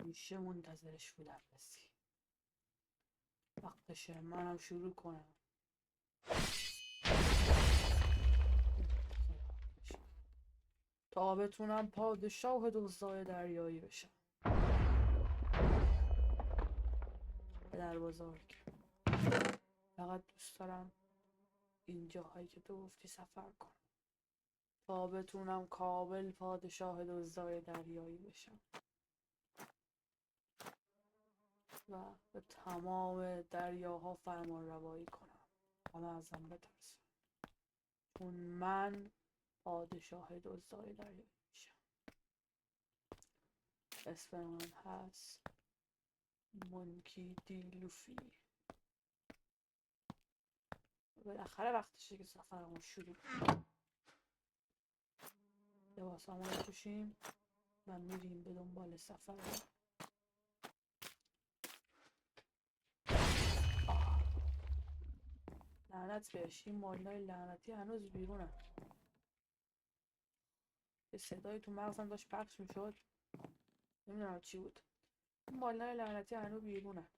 همیشه منتظرش بودم رسی. وقتشه منم شروع کنم. تا بتونم پادشاه دزدای دریایی بشم. پدر بزرگ، فقط دوست دارم این جاهایی که تو گفتی سفر کنم تا بتونم کامل پادشاه دزدای دریایی بشم و به تمام دریاها فرمان روایی کنم. همه ازم بترسن چون من پادشاه دزدای دریایی میشم. اسم من هست مونکی دی لوفی. بالاخره وقتشه که سفرمون شروع کنیم. لباسامون رو پوشیم و میریم به دنبال سفر. لعنت بهش، این مالای لعنتی هنوز بیرونه. یه صدایی تو مغزم داشت پخش میشد، نمیدونم چی بود. این مالای لعنتی هنوز بیرونه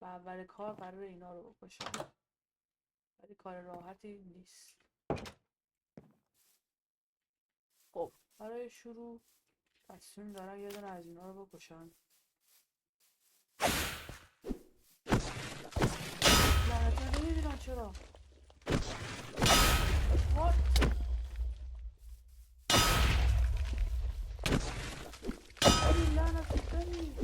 و اول کار قرار اینا رو بکشم، ولی کار راحتی نیست. خب برای شروع تصمیم دارم یه دونه از اینا رو بکشم. لعنتی ها نمیبینن چرا؟ بری لعنتی بری.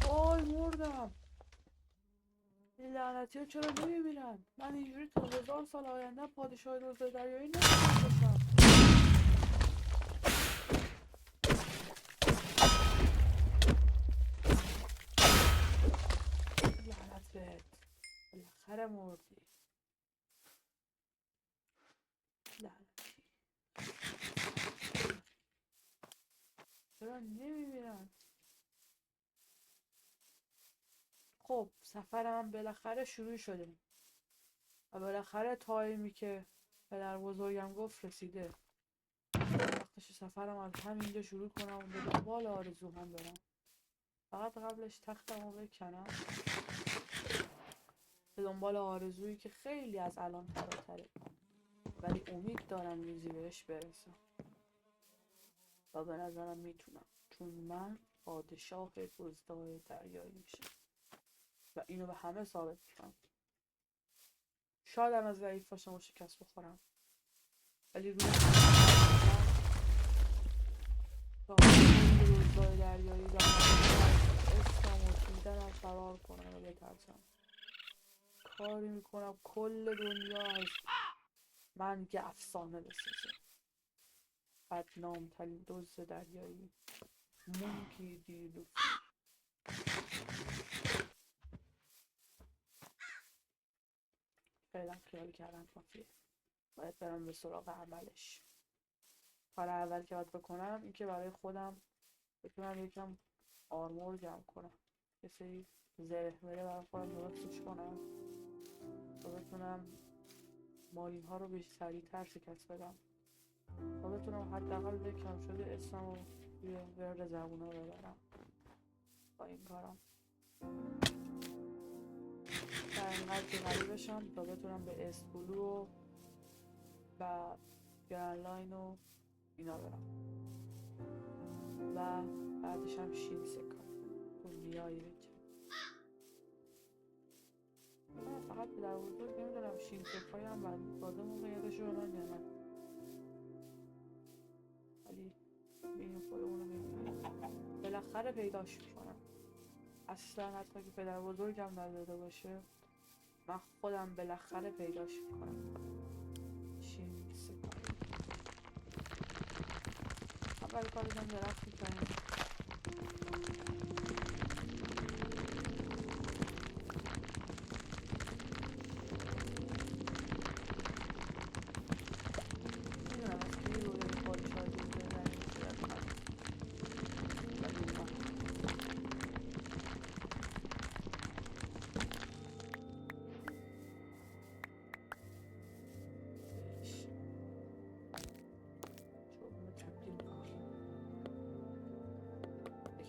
وای مردم. این لعنتی ها چرا نمیبینن؟ من اینجوری تا 1000 سال آینده پادشاه دزد دریایی نمیتونم بشم. لعنت بهت، بالاخره مردی. لعنتی چرا نمیبینن؟ خب سفرم بالاخره شروع شده و بالاخره تایمی که پدر بزرگم گفت رسیده. وقتش سفرم از همینجا شروع کنم و به دنبال آرزوام برم. فقط قبلش تختم رو بکنم به دنبال آرزویی که خیلی از الان فراتره، ولی امید دارم روزی بهش برسم و به نظرم میتونم، چون من پادشاه دزدای دریایی میشم و اینو به همه ثابت میکنم. شاید از ضعیف باشم و شکست بخورم، ولی روی دزدای دریایی و اسمم و دیدنم فرار کنم و بترسم. کاری میکنم کل دنیا از من یه افسانه بسازه. بدنام ترین دزد دریایی، مونکی دی لوفی. فعلا خیال کردن کافیه، باید برم به سراغ عملش. کار اول که باید بکنم این که برای خودم بتونم یکم آرمور جمع کنم، یه سری زره مره برای خودم درستش کنم تا بتونم مارین ها رو به سریعتر شکست بدم، تا بتونم حداقل به کم شده اسمم رو توی ورد زبون ها ببرم. با این کارم در اینقدر که قوی بشم تا بتونم به اسپولو و گرنلاین و اینا برم و بعدش هم شینسکا دنیایی بچم. فقط پدر بزرگ نمیدونم شینسکایی هم بازه موقع یادش رو من یا نه، ولی بین خودمون رو میبینیم بالاخره پیداش میکنم. اصلا حتی که پدر بزرگم نداده باشه من خودم بالاخره پیداش میکنم. شینسکا اول کارشم درخت میکنیم. میدونم از که روی پادشاه دزدای دریایی شدن هست، ولی نه.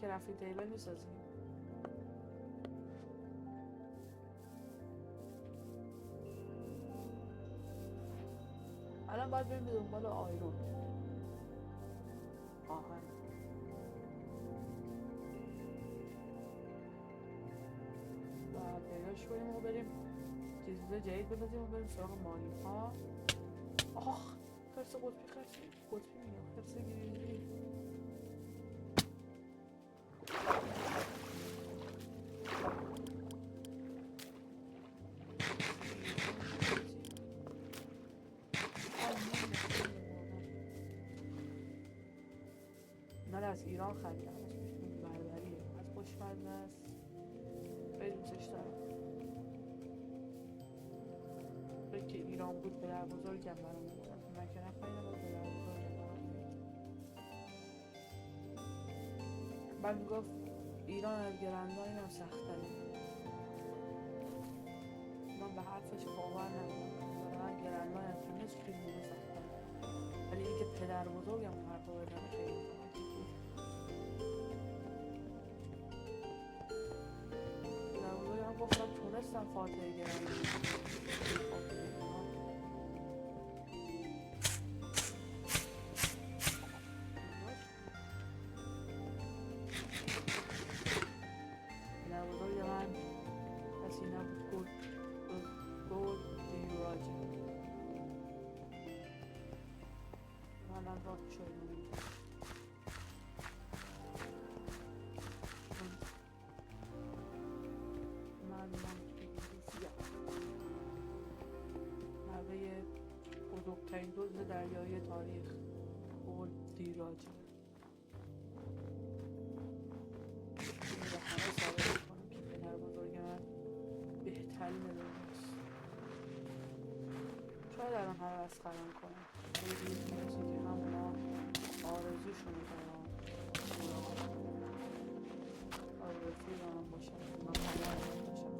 کرافتی تیبل میسازیم. الان باید بریم به دنبال آیرون، آهن. و پیداش کنیم و بریم چیز جدید بسازیم و بریم سراغ ماهی ها. آخ خرس قطبی میگم، خرس گریزلی. من از ایران خریدم، اسمش بربریه، از خوشمزه است، خیلی دوستش دارم. فکر که ایران بود پدر بزرگم برام بود، من که نخریدم و پدر بزرگم برام بود. بعد میگفت ایران از گرندان اینم سخت‌تره. من به حرفش باور ندارم، برای من گرندان از تونست خیلی سخت‌تره، ولی اینکه پدر بزرگم اون حرف رو بزنه خیلی متوجه بود. پدر بزرگم گفتم تونستم فاتحه گرندان بزرگترین دزد دریایی تاریخ، قول دیراجی. به همه ثابت میکنم که پدر بزرگ من بهترین دنیاست. شاید الان همه مسخره میکنم، ولی روزی میرسه که همونا آرزوشون دارم، آرزوی دارم باشم، من پدرم باشم.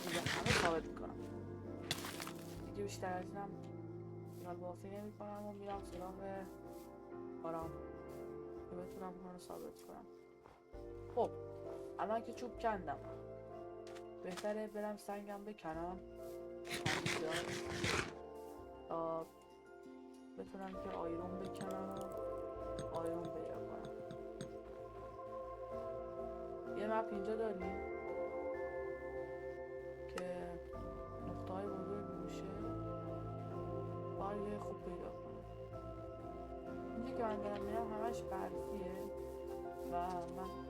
به همه ثابت میکنم. دیگه بیشتر از اینم بافی نمی کنم و میرم سراغ کارام که بتونم اون رو ثابت کنم. خب الان که چوب کندم، بهتره برم سنگم بکنم تا بتونم که آیرون بکنم و آیرون پیدا کنم. یه مپ اینجا داریم که نقطه های بزرگ میشه، باید یه خوب پیدا کنم. اینجا که من دارم میرم همش برفیه و من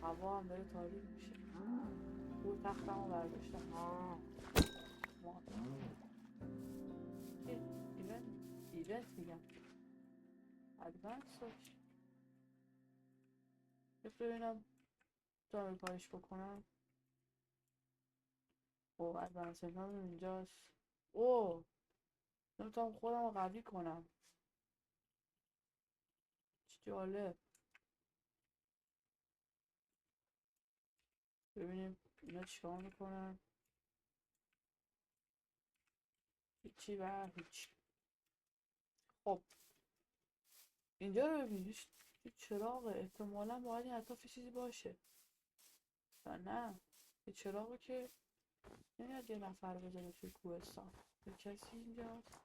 هوا هم داره تاریک میشه. رو تختم رو برداشتم. ایونت میگم ادوانس باشه. ببینم تا کارش بکنم. او ادوانس هم اینجاست. او نمیتونم خودم رو قوی کنم، چه جالب. ببینیم اینا چیکار میکنن. هیچی و هیچ. خب اینجا رو ببینید، چراغه، احتمالا باید این اطراف چیزی باشه و نه یه چراغه که نمیاد یه نفر بذاره توی کوهستان. یه کسی اینجاست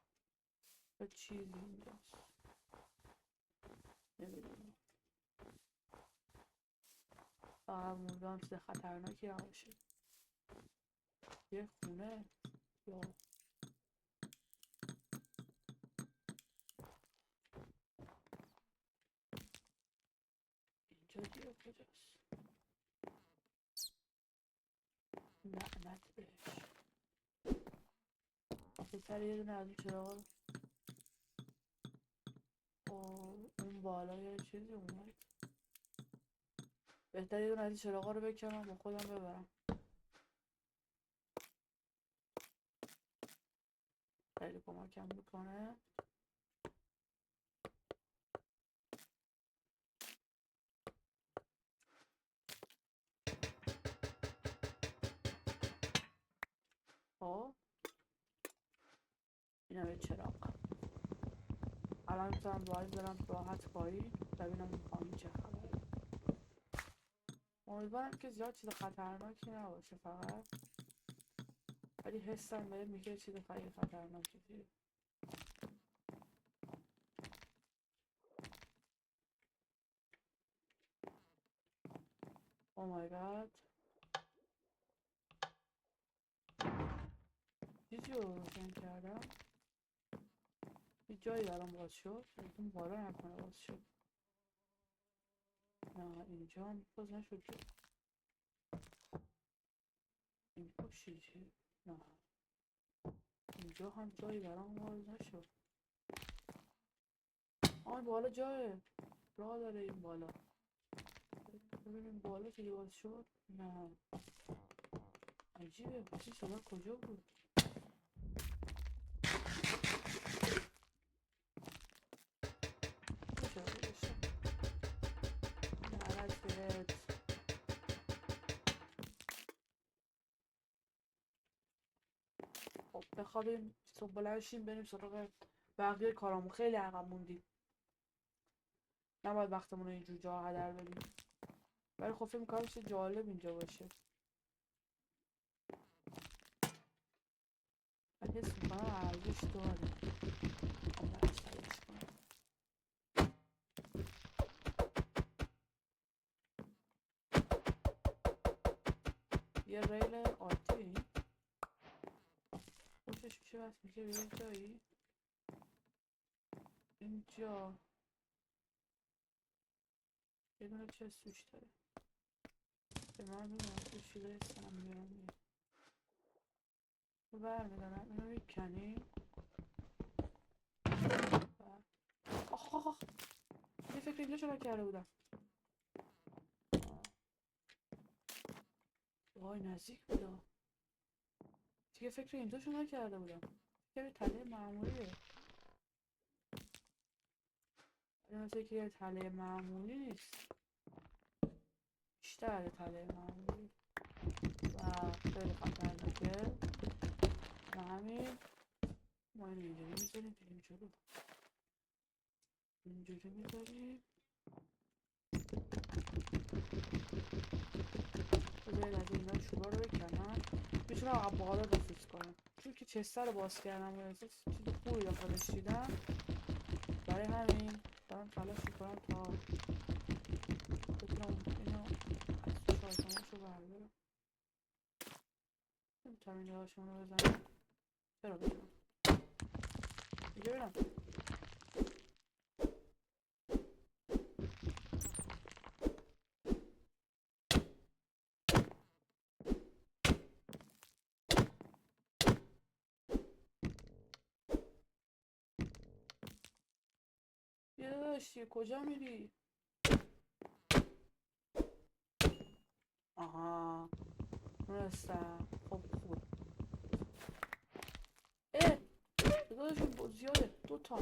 و چیزی اینجاست، نمیدونم. فقط موندم چیز خطرناکی نباشه. یه خونه یا اینجا دیگه کجاست؟ لعنت بهش. بهتره یه دونه از این چراغا رو اون بالا یه چیزی اومد. بهتره یه دونه از این چراغا رو بکنم با خودم ببرم. خیلی کمکم میکنه. خب اینم یه چراغ. الان میتونم باید برم راحت پایین ببینم اون پایین چه خبره. امیدوارم که زیاد چیز خطرناکی نباشه فقط، ولی حسم بهم میگه چیز خیلی خطرناکی زیه. او مای گاد، چیزی رو روشن کردم، یه جایی برام باز شد، اون بالا نکنه باز شد. نه اینجا هم باز نشد جو. این پشتی چیه؟ نه اینجا هم جایی برام باز نشد. آن بالا جایه، راه داره این بالا. ببینیم بالا چیزی باز شد. نه عجیبه، پس این صدا کجا بود؟ چرا گذاشتم؟ لعنت بهت. خب بخوابیم صبح بلند شیم بریم سراغ بقیه کارامون. خیلی عقب موندیم، نباید وقتمون رو اینجور جا هدر بدیم. ولی خب فکر می‌کنم چیز جالب اینجا باشه. من حس می‌کنم ارزش داره. می‌خوام برش تلاش کنم. یه ریل آتی خوشش میشه بس میشه به یه جایی. اینجا یه دونه چست توش داره. به من ببینم توش چیزای سمیرامیه رو برمیدارم. اینو میکنیم. آخ آخ آخ، یه فکر اینجا چرا کرده بودم. وای نزدیک بودا، دیگه فکر اینجاشو نکرده بودم. یه تله معمولیه، ولی مثل که یه تله معمولی نیست، بیشتر یه تله معمولی و خیلی خطرناکه. و همین ما اینو اینجوری میذاریم، بریم جلو. اینجوری میذاریم. بذارید از اینا شروع رو بکنم. میتونم از بالا رسیز کنم، چون که چسته رو باز کردم و احساس چیز خوبی داخلش دیدم. برای همین دارم تلاش میکنم تا بتونم اینو از توش آیتماش رو بردارم. نمیتونم این نگاهشون رو بزنم. چرا بزنم دیگه برم. یه داشتی کجا میری؟ آها دونستم. خب خوبه. اه داداشون زیاده، دوتا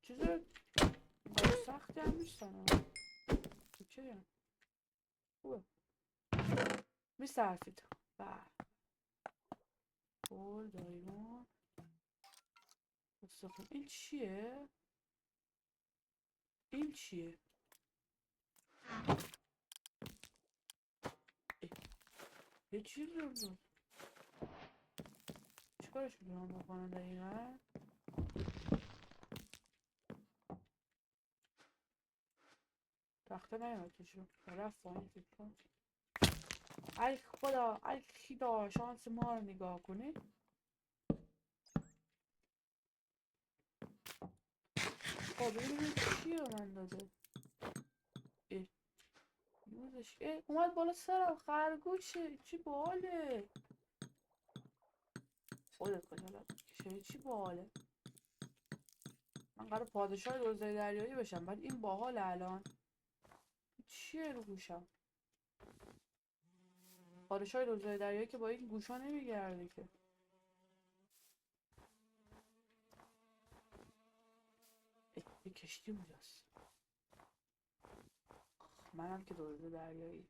چیز سختی هم نیستن. اوکی هم خوبه. میصرفید گل دایمون استخون. این چیه؟ این چیه؟ یه چیز رو بود، چیکارش میتونم بکنم دقیقا؟ تخته نیمد توشون رفت پایین فکر کن. ای خدا ای خدا شانس ما رو نگاه کنی. خب ببینیم چیه من داده. اه موزش اومد بالا سرم. خرگوشه چی باله. خودت خجالت بکشه. چی باله. من قرار پادشاه روزای دریایی بشم، بعد این باحال الان چیه رو گوشم. پادشاه روزهای دریایی که با این گوشا نمیگرده که. یه کشتی اونجاست. منم که روزهای دریایی.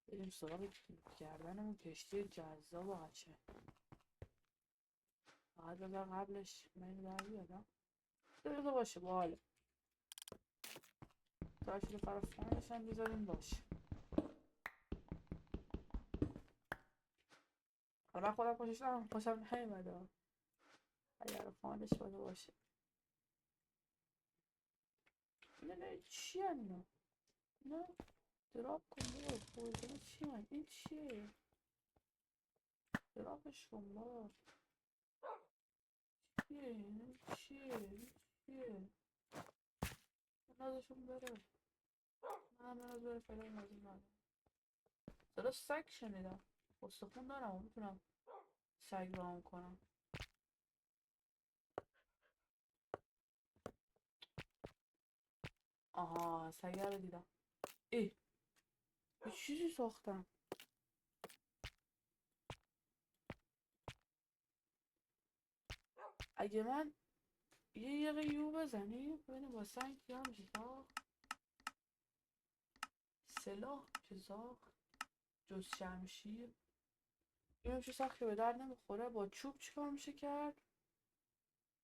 بریم سراغ کردن اون کشتی جذاب و قشنگ. فقط بذار قبلش من در بیادم. بذار باشه باحاله. تاشو رو فرافانش هم بذاریم باشه. حالا من خودم خوشم نیومده اگر فانش باشه. نه چی اینا؟ نه دراب کن بابا. پویزن چی هن؟ این چیه؟ درابش کن بابا. چیه؟ نازشون بره. من بره فعلا نازم ندارم. صدا سگ شنیدم. استخون دارم و میتونم سگ رام کنم. آها سگه رو دیدم. یه چیزی ساختم. اگه من یه یو بزنی ببینیم با سنگ کیا میشه ساخت. سلاح که ساخت جز شمشیر این میشه ساخت که به درد نمیخوره. با چوب چیکار میشه کرد؟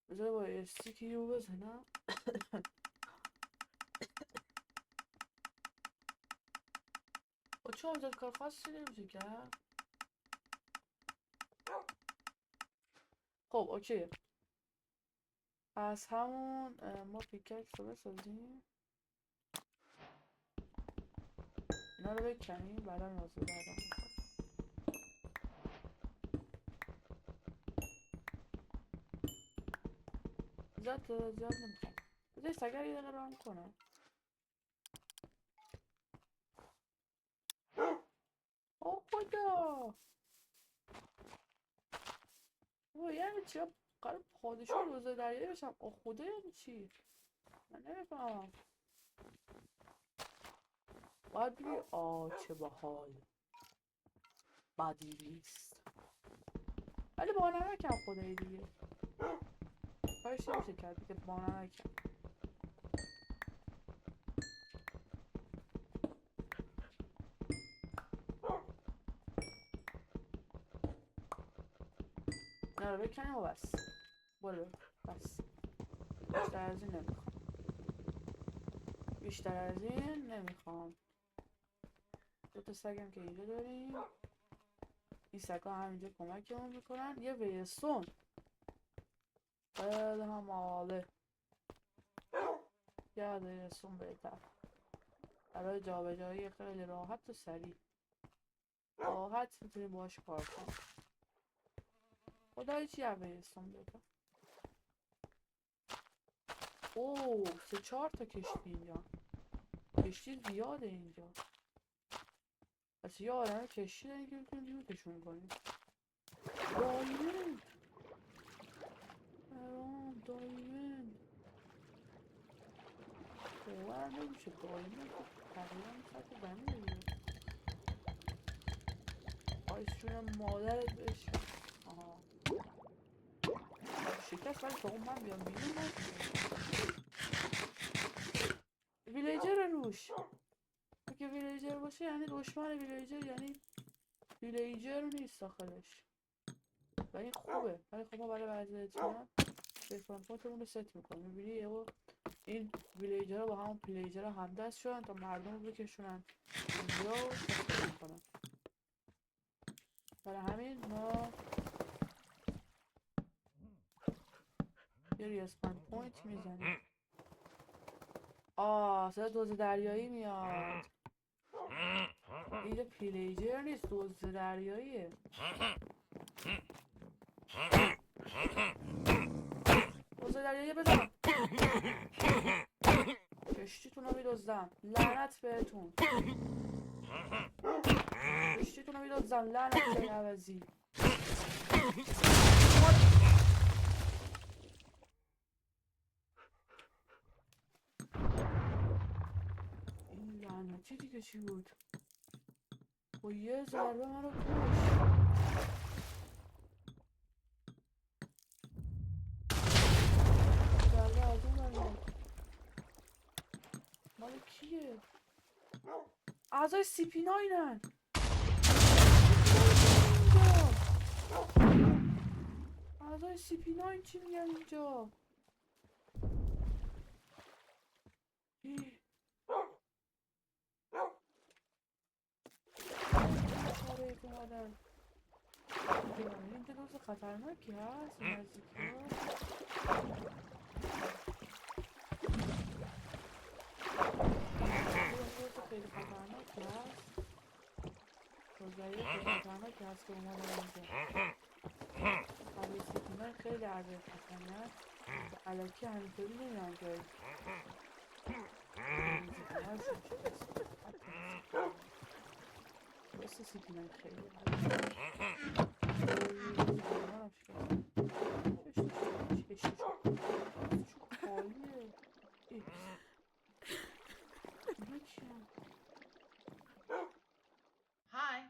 بذار با استیک یو بزنم. با چوب زد کار خاصی نمیشه کرد. خب اوکی. از همون ما پیککس رو بسازیم. اینا رو بکنیم بعدا نازو بعدا زیاد نمیخوام. بذار سگر یه دقیقه ران کنم. اوه خدا یعنی چی؟ قرار پادشاه روزه دریایی بشم. اوه خدا یعنی چی؟ من نمیفهمم. باید بگی چه باحال. بدی نیست ولی با نمکم خدایی دیگه. کارش نمیشه کرد دیگه با نمکم. نه رو بکنیم و بس. برو بس. بیشتر از این نمیخوام. دوتا سگم که اینجا داریم. این سگا همینجا کمکمون میکنن. یه ویستون خیلی هم عاله. یه ویستون بهتر برای جابجایی خیلی راحت و سریع. راحت میتونیم باش کار کنیم. خدای چی یه ویستون بهتر. اوه 3-4 تا کشتی اینجا. کشتی زیاده اینجا. پس یه آدم کشتی داریم که میتونیم لوتشون کنیم. دایمند دایمند باور نمیشه. دایمند تقریبا سطح بنی بگیره. آیسون مادرت بشه. آها شکست ولی تا اون من بیام بیرون من ویلیجر روش. اگه ویلیجر باشه یعنی دشمن ویلیجر یعنی ویلیجر نیست داخلش و این خوبه. ولی خب ما برای بعضی اطمینان بفرم پوینتمون رو ست میکنیم. میبینی یهو این ویلیجر ها با همون پلیجر همدست شدن تا مردم رو بکشونن اینجا و تخته میکنن. برای همین ما یه ریسپاند پوینت میزنیم. صدا دوز دریایی میاد. اینجا پلیجر نیست دوز دریاییه. دوز دریایی بزنم. کشتیتون رو میدزدم. لعنت بهتون. کشتیتون رو میدزدم. لعنت به عوضی. این لعنتی دیگه چی بود؟ با یه ضربه منو کش. ضربه از اون برمیاد. مال کیه؟ اعضای سی پی ناینن. اعضای سی پی ناین چی میگن اینجا؟ چاره اومدن اینجا دوست خطرناکی هست نزدیکی ها. دوست خیلی خطرناکی هست. روزایی خیلی خطرناکی هست که اومدن اینجا. خیلی سیپینای خیلی عرضه خطرنی هست. علکی همینطوری نمیان جایی. بس سیپینای خیلی Hi.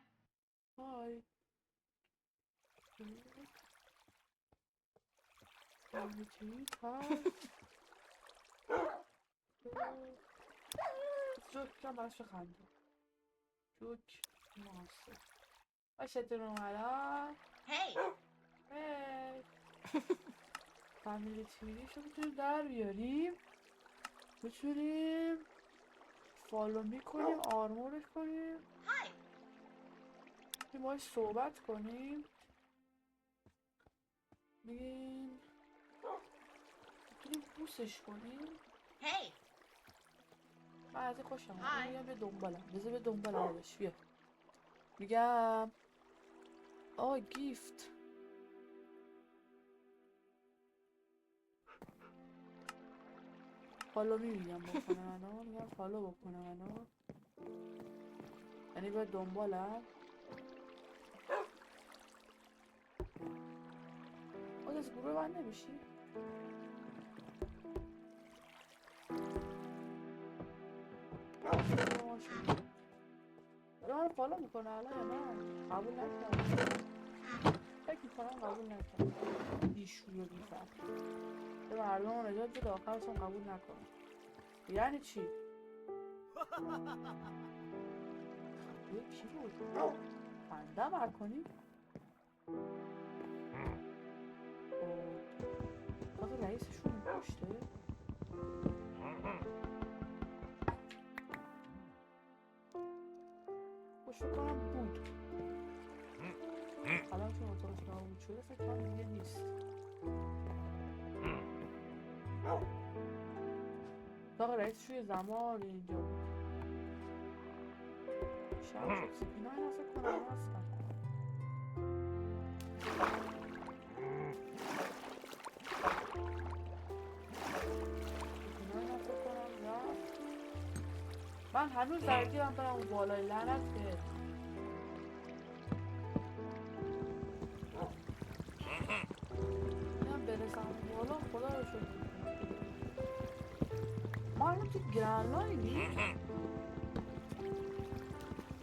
Hi. جوک هم براش خنده. جوک مناسب باشتون اومدن. Hey. فامیلی تیریش رو میتونیم در بیاریم. میتونیم فالو میکنیم آرمورش کنیم. Hi. میتونیم باش صحبت کنیم. میتونیم بوسش کنیم. Hey. من از این خوشم های. میگم به دنبالم بذار به دنبالش بیا. میگم گیفت فالو میگم بکنه منو. میگم فالو بکنه منو. یعنی باید دنبالم. از گروه من نمیشی؟ داره من فالو میکنه الان یا نه؟ قبول نکرد. فکر میکنم قبول نکرد. بیشوی و بیفر به مردم رو نجات بده آخرشون قبول نکنه. یعنی چی؟ کی بود؟ خنده برکنی؟ آقا رئیسشون این پشته؟ خوش کنم بود. الان چون اتاقش نابود شده فکر کنم دیگه نیست. اتاق رئیسش روی زمان اینجا بود. شب شد سیپینا اینا فکر کنم هستن. سیپینا اینا فکر کنم رفت. من هنوز درگیرم برم اون بالای لعنت به اینم برسم اون بالا خدا رو شکر. ما الان تو گرند لاینی؟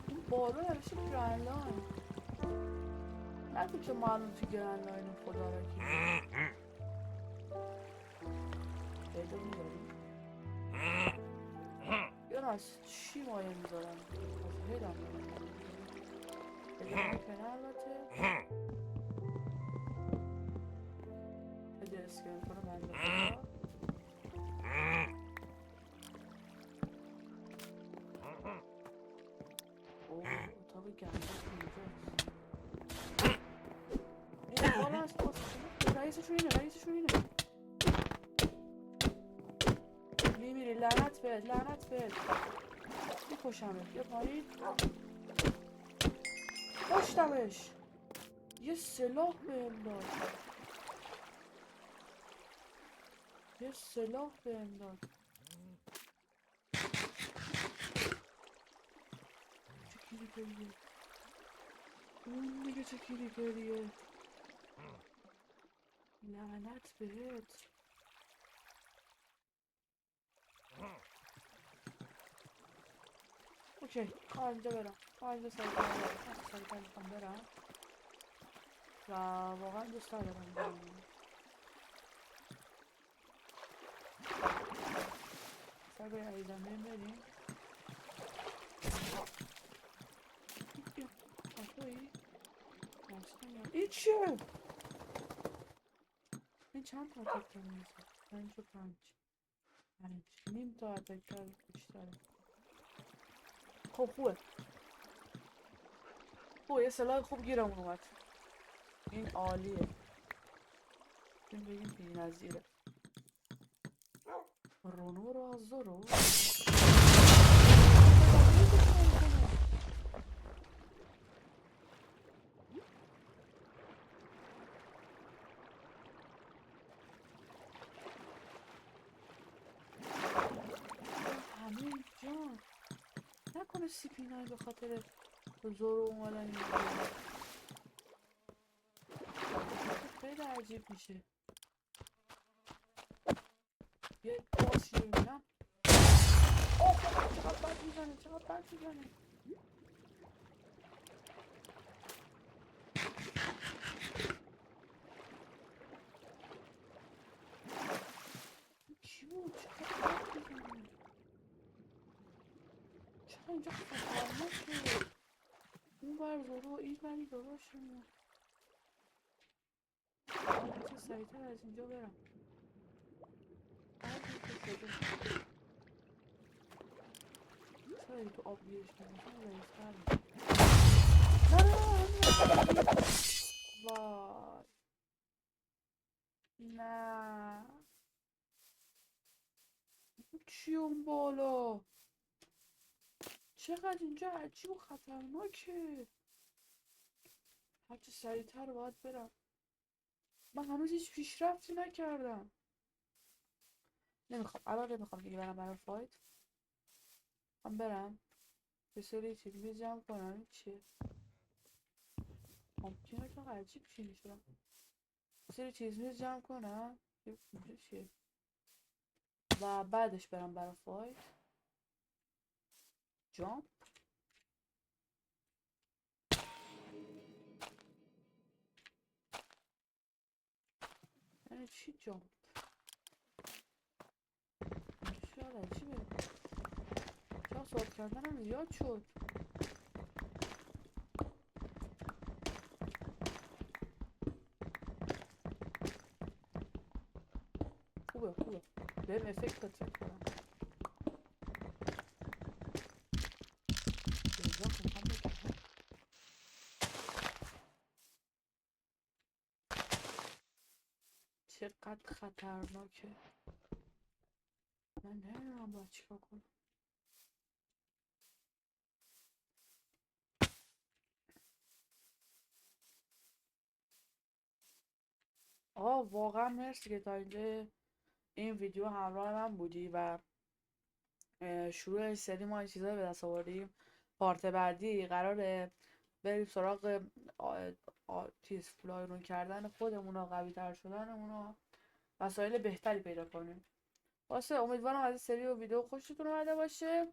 اون بالا نوشته گرند لاین. نگو که ما الان تو گرند لاینیم خدا رو کی. پیدا میداریم یا از چی مایه میذارم از هیدم پیدا میکنه البته. پیدا اسکیل کنه بنده خدا. اتاق گندش اینجاست. این بالا هست رئیسشون اینه. میمیری لعنت بهت میکشمت. بیا پایین. کشتمش. یه سلاح بهم داد. چه کیریه اون دیگه چه کیریه. لعنت بهت. اوکی اینجا برم اینجا سریعتر برم سریعتر میخوام برم و واقعا دوست دارم برم سریع عزیزم بریم این چیه؟ این چند تا اتک میزه؟ 5 و 5 نیم تا اتک بیشتره خب خوبه یه سلاح خوب گیرمون اومد این عالیه این بگیم بی نظیره رونو رو زورو همین جان نکنه CP9 به خاطر زورو اومدن اینجا خیلی عجیب میشه یه باسی رو میبینم چقدر بد میزنه چی بود؟ چقدر بد میزنه چقدر اینجا خطرناکه اون بر زورو این بری درست شد چه سریعتر از اینجا برم چرا تو آب گیرش کنم نه وای نه چی اون بالا چقدر اینجا عجیب و خطرناکه هرچه سریعتر باید برم من هنوز هیچ پیشرفتی نکردم الان نمیخوام دیگه برم برای فایت من برم یه سری چیز جمع کنم این چیه ممکنه که عجیب چی میشم یه سری چیز جمع کنم اینجا چیه و بعدش برم برای فایت جامپ یعنی چی جامپ شاید عجیبه چرا سوال کردنم زیاد شد خوبه بهم افکت داد فکر کنم چقدر خطرناکه من نمیدونم باید چیکار کنم واقعا مرسی که تا اینجا این ویدیو همراه من بودی و شروع این سری ما این چیزا به دست آوردیم پارت بعدی قراره بریم سراغ چیز فلایرون کردن خودمون و قوی تر شدنمون و وسایل بهتری پیدا کنیم واسه امیدوارم از این سری و ویدیو خوشتون اومده باشه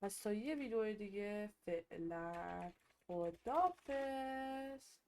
پس تا یه ویدیو دیگه فعلا خداحافظ